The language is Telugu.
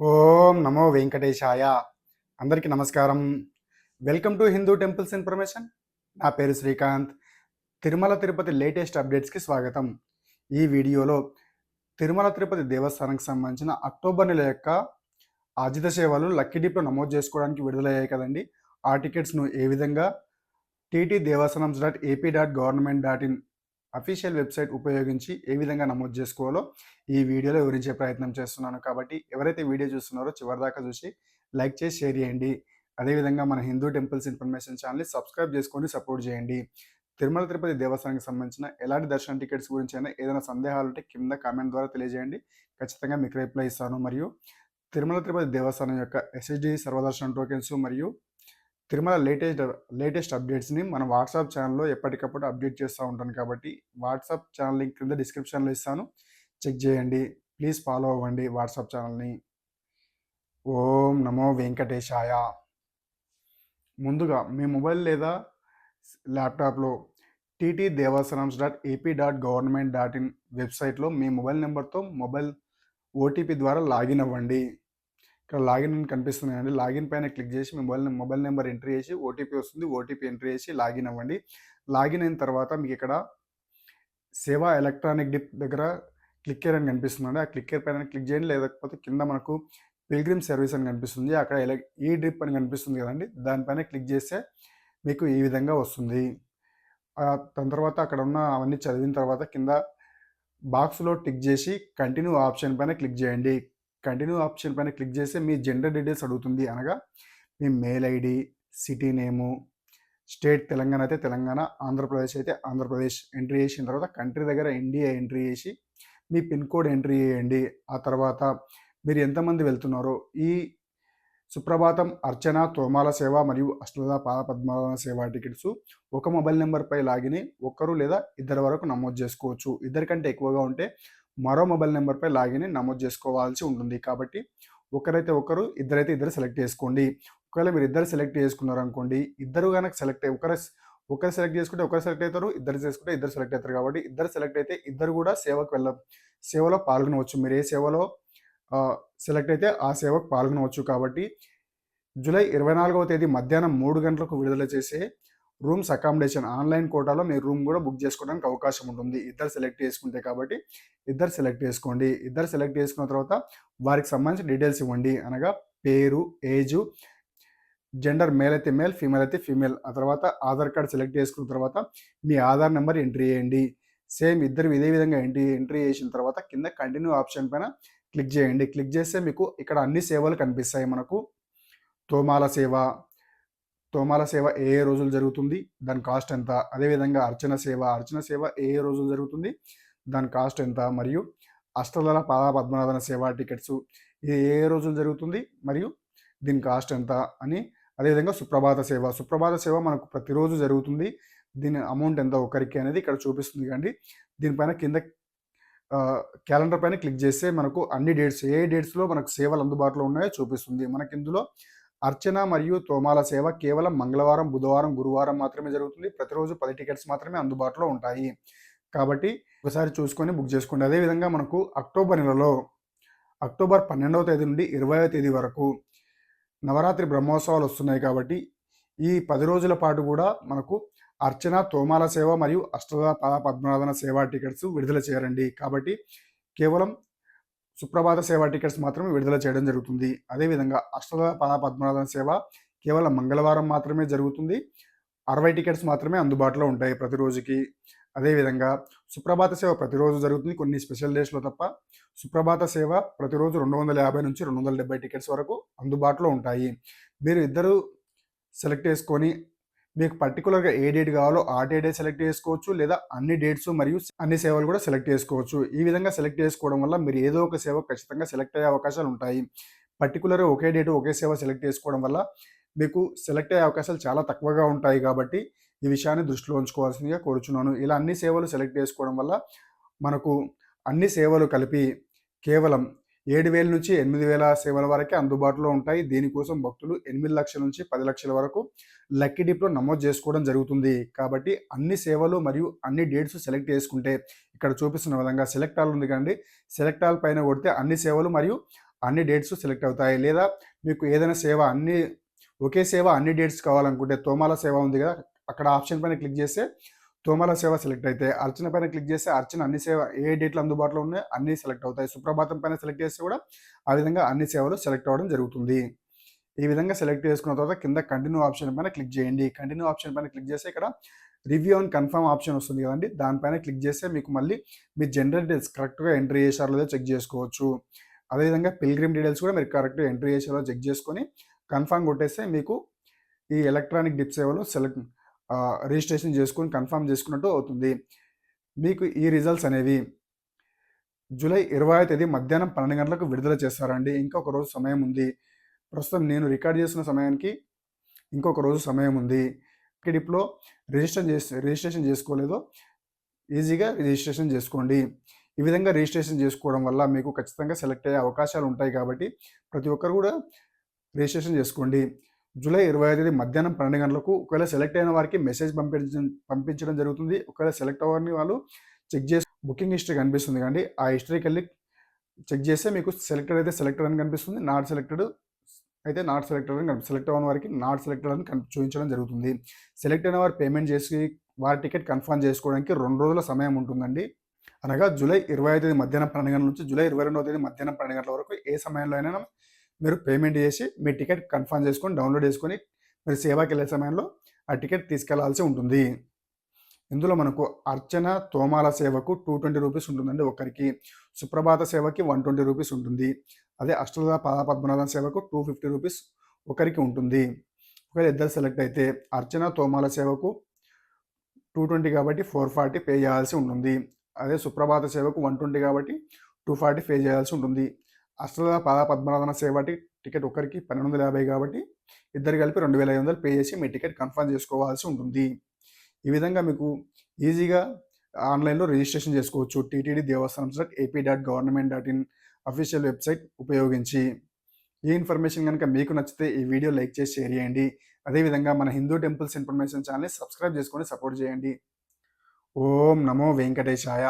ఓం నమో వెంకటేశాయ. అందరికీ నమస్కారం. Welcome to Hindu temples information. నా పేరు శ్రీకాంత్. తిరుమల తిరుపతి లేటెస్ట్ అప్డేట్స్కి స్వాగతం. ఈ వీడియోలో తిరుమల తిరుపతి దేవస్థానానికి సంబంధించిన అక్టోబర్ నెల యొక్క ఆజిత సేవలు లక్కీ డిప్లో నమోదు చేసుకోవడానికి విడుదలయ్యాయి కదండి. ఆ టికెట్స్ను ఏ విధంగా ttdevasanams.ap.government.in అఫీషియల్ వెబ్సైట్ ఉపయోగించి ఏ విధంగా నమోదు చేసుకోవాలో ఈ వీడియోలో వివరించే ప్రయత్నం చేస్తున్నాను. కాబట్టి ఎవరైతే వీడియో చూస్తున్నారో చివరిదాకా చూసి లైక్ చేసి షేర్ చేయండి. అదేవిధంగా మన హిందూ టెంపుల్స్ ఇన్ఫర్మేషన్ ఛానల్ని సబ్స్క్రైబ్ చేసుకొని సపోర్ట్ చేయండి. తిరుమల తిరుపతి దేవస్థానానికి సంబంధించిన ఎలాంటి దర్శన టికెట్స్ గురించి అయినా ఏదైనా సందేహాలు ఉంటే కింద కామెంట్ ద్వారా తెలియజేయండి. ఖచ్చితంగా మీకు రిప్లై ఇస్తాను. మరియు తిరుమల తిరుపతి దేవస్థానం యొక్క ఎస్ఎస్డి సర్వదర్శనం టోకెన్స్ మరియు తిరుమల లేటెస్ట్ అప్డేట్స్ని మన వాట్సాప్ ఛానల్లో ఎప్పటికప్పుడు అప్డేట్ చేస్తూ ఉంటాను. కాబట్టి వాట్సాప్ ఛానల్ లింక్ కింద డిస్క్రిప్షన్లో ఇస్తాను, చెక్ చేయండి. ప్లీజ్ ఫాలో అవ్వండి వాట్సాప్ ఛానల్ని. ఓం నమో వెంకటేశాయ. ముందుగా మీ మొబైల్ లేదా ల్యాప్టాప్లో ttdevasanams.ap.government.in వెబ్సైట్లో మీ మొబైల్ నెంబర్తో మొబైల్ ఓటీపీ ద్వారా లాగిన్ అవ్వండి. ఇక్కడ లాగిన్ అని కనిపిస్తుంది అండి. లాగిన్ పైన క్లిక్ చేసి మీ మొబైల్ నెంబర్ ఎంట్రీ చేసి ఓటీపీ వస్తుంది. ఓటీపీ ఎంట్రీ చేసి లాగిన్ అవ్వండి. లాగిన్ అయిన తర్వాత మీకు ఇక్కడ సేవా ఎలక్ట్రానిక్ డిప్ దగ్గర క్లిక్ అని కనిపిస్తుందండి. ఆ క్లిక్ పైన క్లిక్ చేయండి. లేకపోతే కింద మనకు పిల్గ్రిమ్ సర్వీస్ అని కనిపిస్తుంది. అక్కడ ఈ డ్రిప్ అని కనిపిస్తుంది కదండి. దానిపైన క్లిక్ చేస్తే మీకు ఈ విధంగా వస్తుంది. దాని తర్వాత అక్కడ ఉన్న అవన్నీ చదివిన తర్వాత కింద బాక్స్లో టిక్ చేసి కంటిన్యూ ఆప్షన్ పైన క్లిక్ చేయండి. కంటిన్యూ ఆప్షన్ పైన క్లిక్ చేస్తే మీ జెండర్ డీటెయిల్స్ అడుగుతుంది. అనగా మీ mail ID, city name, state Telangana అయితే తెలంగాణ, ఆంధ్రప్రదేశ్ అయితే ఆంధ్రప్రదేశ్ ఎంట్రీ చేసిన తర్వాత కంట్రీ దగ్గర ఇండియా ఎంట్రీ చేసి మీ పిన్ కోడ్ ఎంట్రీ చేయండి. ఆ తర్వాత మీరు ఎంతమంది వెళ్తున్నారో ఈ సుప్రభాతం, అర్చన, తోమాల సేవ మరియు అష్టద పద్మనాభ సేవ టికెట్స్ ఒక మొబైల్ నెంబర్పై లాగిన్ ఒక్కరు లేదా ఇద్దరు వరకు నమోదు చేసుకోవచ్చు. ఇద్దరికంటే ఎక్కువగా ఉంటే మరో మొబైల్ నెంబర్పై లాగిన్ నమోదు చేసుకోవాల్సి ఉంటుంది. కాబట్టి ఒకరైతే ఒకరు, ఇద్దరైతే ఇద్దరు సెలెక్ట్ చేసుకోండి. ఒకవేళ మీరు ఇద్దరు సెలెక్ట్ చేసుకున్నారు అనుకోండి, ఇద్దరు కనుక సెలెక్ట్ అయ్యి ఒకరు సెలెక్ట్ చేసుకుంటే ఒకరు సెలెక్ట్ అవుతారు, ఇద్దరు చేసుకుంటే ఇద్దరు సెలెక్ట్ అవుతారు. కాబట్టి ఇద్దరు సెలెక్ట్ అయితే ఇద్దరు కూడా సేవలో పాల్గొనవచ్చు. మీరు ఏ సేవలో సెలెక్ట్ అయితే ఆ సేవకు పాల్గొనవచ్చు. కాబట్టి జూలై 24వ తేదీ మధ్యాహ్నం 3 గంటలకు విడుదల చేసే రూమ్స్ అకామిడేషన్ ఆన్లైన్ కోటాలో మీరు రూమ్ కూడా బుక్ చేసుకోవడానికి అవకాశం ఉంటుంది. ఇద్దరు సెలెక్ట్ చేసుకుంటే. కాబట్టి ఇద్దరు సెలెక్ట్ చేసుకోండి. ఇద్దరు సెలెక్ట్ చేసుకున్న తర్వాత వారికి సంబంధించిన డీటెయిల్స్ ఇవ్వండి. అనగా పేరు, ఏజు, జెండర్ మేల్ అయితే మేల్, ఫీమేల్ అయితే ఫీమేల్. ఆ తర్వాత ఆధార్ కార్డ్ సెలెక్ట్ చేసుకున్న తర్వాత మీ ఆధార్ నెంబర్ ఎంట్రీ చేయండి. సేమ్ ఇద్దరు ఇదే విధంగా ఎంట్రీ చేసిన తర్వాత కింద కంటిన్యూ ఆప్షన్ పైన క్లిక్ చేయండి. క్లిక్ చేస్తే మీకు ఇక్కడ అన్ని సేవలు కనిపిస్తాయి. మనకు తోమాల సేవ ఏ రోజులు జరుగుతుంది, దాని కాస్ట్ ఎంత. అదేవిధంగా అర్చన సేవ ఏ రోజులు జరుగుతుంది, దాని కాస్ట్ ఎంత. మరియు అష్టదళ పద్మనాభన సేవ టికెట్స్ ఇది ఏ రోజులు జరుగుతుంది మరియు దీని కాస్ట్ ఎంత అని. అదేవిధంగా సుప్రభాత సేవ మనకు ప్రతిరోజు జరుగుతుంది. దీని అమౌంట్ ఎంత ఒకరికి అనేది ఇక్కడ చూపిస్తుంది. కానీ దీనిపైన కింద క్యాలెండర్ పైన క్లిక్ చేస్తే మనకు అన్ని డేట్స్, ఏ డేట్స్లో మనకు సేవలు అందుబాటులో ఉన్నాయో చూపిస్తుంది. మనకి ఇందులో అర్చన మరియు తోమాల సేవ కేవలం మంగళవారం, బుధవారం, గురువారం మాత్రమే జరుగుతుంది. ప్రతిరోజు 10 టికెట్స్ మాత్రమే అందుబాటులో ఉంటాయి. కాబట్టి ఒకసారి చూసుకొని బుక్ చేసుకోండి. అదేవిధంగా మనకు అక్టోబర్ నెలలో అక్టోబర్ 12వ తేదీ నుండి 20వ తేదీ వరకు నవరాత్రి బ్రహ్మోత్సవాలు వస్తున్నాయి. కాబట్టి ఈ 10 రోజుల పాటు కూడా మనకు అర్చన, తోమాల సేవ మరియు అష్టద పద్మనాభన సేవా టికెట్స్ విడుదల చేయరండి. కాబట్టి కేవలం సుప్రభాత సేవా టికెట్స్ మాత్రమే విడుదల చేయడం జరుగుతుంది. అదేవిధంగా అష్టద పద్మనాభన సేవ కేవలం మంగళవారం మాత్రమే జరుగుతుంది. 60 టికెట్స్ మాత్రమే అందుబాటులో ఉంటాయి ప్రతిరోజుకి. అదేవిధంగా సుప్రభాత సేవ ప్రతిరోజు జరుగుతుంది, కొన్ని స్పెషల్ డేస్లో తప్ప. సుప్రభాత సేవ ప్రతిరోజు 250 నుంచి 270 టికెట్స్ వరకు అందుబాటులో ఉంటాయి. మీరు ఇద్దరు సెలెక్ట్ చేసుకొని మీకు పర్టికులర్గా ఏ డేట్ కావాలో ఆ డేటే సెలెక్ట్ చేసుకోవచ్చు, లేదా అన్ని డేట్స్ మరియు అన్ని సేవలు కూడా సెలెక్ట్ చేసుకోవచ్చు. ఈ విధంగా సెలెక్ట్ చేసుకోవడం వల్ల మీరు ఏదో ఒక సేవ ఖచ్చితంగా సెలెక్ట్ అయ్యే అవకాశాలు ఉంటాయి. పర్టికులర్గా ఒకే డేటు ఒకే సేవ సెలెక్ట్ చేసుకోవడం వల్ల మీకు సెలెక్ట్ అయ్యే అవకాశాలు చాలా తక్కువగా ఉంటాయి. కాబట్టి ఈ విషయాన్ని దృష్టిలో ఉంచుకోవాల్సిందిగా కోరుచున్నాను. ఇలా అన్ని సేవలు సెలెక్ట్ చేసుకోవడం వల్ల మనకు అన్ని సేవలు కలిపి కేవలం 7,000 నుంచి 8,000 సేవల వరకే అందుబాటులో ఉంటాయి. దీనికోసం భక్తులు 8 లక్షల నుంచి 10 లక్షల వరకు లక్కీ డిప్లో నమోదు చేసుకోవడం జరుగుతుంది. కాబట్టి అన్ని సేవలు మరియు అన్ని డేట్స్ సెలెక్ట్ చేసుకుంటే ఇక్కడ చూపిస్తున్న విధంగా సెలెక్ట్ ఆల్ ఉంది కండి. సెలెక్ట్ ఆల్ పైన కొడితే అన్ని సేవలు మరియు అన్ని డేట్స్ సెలెక్ట్ అవుతాయి. లేదా మీకు ఏదైనా సేవ ఒకే సేవ అన్ని డేట్స్ కావాలనుకుంటే తోమాల సేవ ఉంది కదా, అక్కడ ఆప్షన్ పైన క్లిక్ చేస్తే తోమాల సేవ సెలెక్ట్ అయితే, అర్చన పైన క్లిక్ చేస్తే అర్చన అన్ని సేవ ఏ డేట్లు అందుబాటులో ఉన్నాయో అన్నీ సెలెక్ట్ అవుతాయి. సుప్రభాతం పైన సెలెక్ట్ చేస్తే కూడా ఆ విధంగా అన్ని సేవలు సెలెక్ట్ అవ్వడం జరుగుతుంది. ఈ విధంగా సెలెక్ట్ చేసుకున్న తర్వాత కింద కంటిన్యూ ఆప్షన్ పైన క్లిక్ చేయండి. కంటిన్యూ ఆప్షన్ పైన క్లిక్ చేస్తే ఇక్కడ రివ్యూ అండ్ కన్ఫర్మ్ ఆప్షన్ వస్తుంది కదండి, దానిపైన క్లిక్ చేస్తే మీకు మళ్ళీ మీ జనరల్ డీటెయిల్స్ కరెక్ట్గా ఎంట్రీ చేశారో లేదో చెక్ చేసుకోవచ్చు. అదేవిధంగా పిల్గ్రిమ్ డీటెయిల్స్ కూడా మీరు కరెక్ట్గా ఎంట్రీ చేశారో చెక్ చేసుకొని కన్ఫర్మ్ కొట్టేస్తే మీకు ఈ ఎలక్ట్రానిక్ డిప్ సేవలు రిజిస్ట్రేషన్ చేసుకొని కన్ఫర్మ్ చేసుకున్నట్టు అవుతుంది. మీకు ఈ రిజల్ట్స్ అనేవి జూలై 20వ తేదీ మధ్యాహ్నం 12 గంటలకు విడుదల చేస్తారండి. ఇంకొక రోజు సమయం ఉంది. ప్రస్తుతం నేను రికార్డ్ చేస్తున్న సమయానికి ఇంకొక రోజు సమయం ఉంది. డిప్లో రిజిస్ట్రేషన్ చేసుకోలేదో ఈజీగా రిజిస్ట్రేషన్ చేసుకోండి. ఈ విధంగా రిజిస్ట్రేషన్ చేసుకోవడం వల్ల మీకు ఖచ్చితంగా సెలెక్ట్ అయ్యే అవకాశాలు ఉంటాయి కాబట్టి ప్రతి ఒక్కరు కూడా రిజిస్ట్రేషన్ చేసుకోండి. జూలై 20వ తేదీ మధ్యాహ్నం 12 గంటలకు ఒకవేళ సెలెక్ట్ అయిన వారికి మెసేజ్ పంపించడం జరుగుతుంది. ఒకవేళ సెలెక్ట్ అవ్వని వాళ్ళు చెక్ చేసి బుకింగ్ హిస్టరీ కనిపిస్తుంది కానీ ఆ హిస్టరీకి వెళ్ళి చెక్ చేస్తే మీకు సెలెక్టెడ్ అయితే సెలెక్టెడ్ అని కనిపిస్తుంది, నాట్ సెలెక్టెడ్ అయితే నాట్ సెలెక్టెడ్ అని సెలెక్ట్ అవ్వని వారికి నాట్ సెలెక్టెడ్ అని చూపించడం జరుగుతుంది. సెలెక్ట్ అయిన వారు పేమెంట్ చేసి వారి టికెట్ కన్ఫర్మ్ చేసుకోవడానికి 2 రోజుల సమయం ఉంటుందండి. అనగా జూలై 20వ తేదీ మధ్యాహ్నం 12 గంటల నుంచి జూలై 22వ తేదీ మధ్యాహ్నం 12 గంటల వరకు ఏ సమయంలో అయినా మీరు పేమెంట్ చేసి మీ టికెట్ కన్ఫర్మ్ చేసుకొని డౌన్లోడ్ చేసుకొని మీరు సేవాకి వెళ్ళే సమయంలో ఆ టికెట్ తీసుకెళ్లాల్సి ఉంటుంది. ఇందులో మనకు అర్చన తోమాల సేవకు 220 రూపీస్ ఉంటుందండి ఒకరికి, సుప్రభాత సేవకి 120 రూపీస్ ఉంటుంది. అదే అష్టలద పద్మనాభం సేవకు 250 రూపీస్ ఒకరికి ఉంటుంది. ఒకవేళ ఇద్దరు సెలెక్ట్ అయితే అర్చన తోమాల సేవకు 220 కాబట్టి 440 పే చేయాల్సి ఉంటుంది. అదే సుప్రభాత సేవకు 120 కాబట్టి 240 పే చేయాల్సి ఉంటుంది. అష్టలద పద్మనాభన సేవటి టికెట్ ఒకరికి 1250 కాబట్టి ఇద్దరు కలిపి 2500 పే చేసి మీ టికెట్ కన్ఫర్మ్ చేసుకోవాల్సి ఉంటుంది. ఈ విధంగా మీకు ఈజీగా ఆన్లైన్లో రిజిస్ట్రేషన్ చేసుకోవచ్చు టీటీడీ దేవస్థానం.ap.government.in అఫీషియల్ వెబ్సైట్ ఉపయోగించి. ఈ ఇన్ఫర్మేషన్ కనుక మీకు నచ్చితే ఈ వీడియో లైక్ చేసి షేర్ చేయండి. అదేవిధంగా మన హిందూ టెంపుల్స్ ఇన్ఫర్మేషన్ ఛానల్ని సబ్స్క్రైబ్ చేసుకొని సపోర్ట్ చేయండి. ఓం నమో వెంకటేశాయ.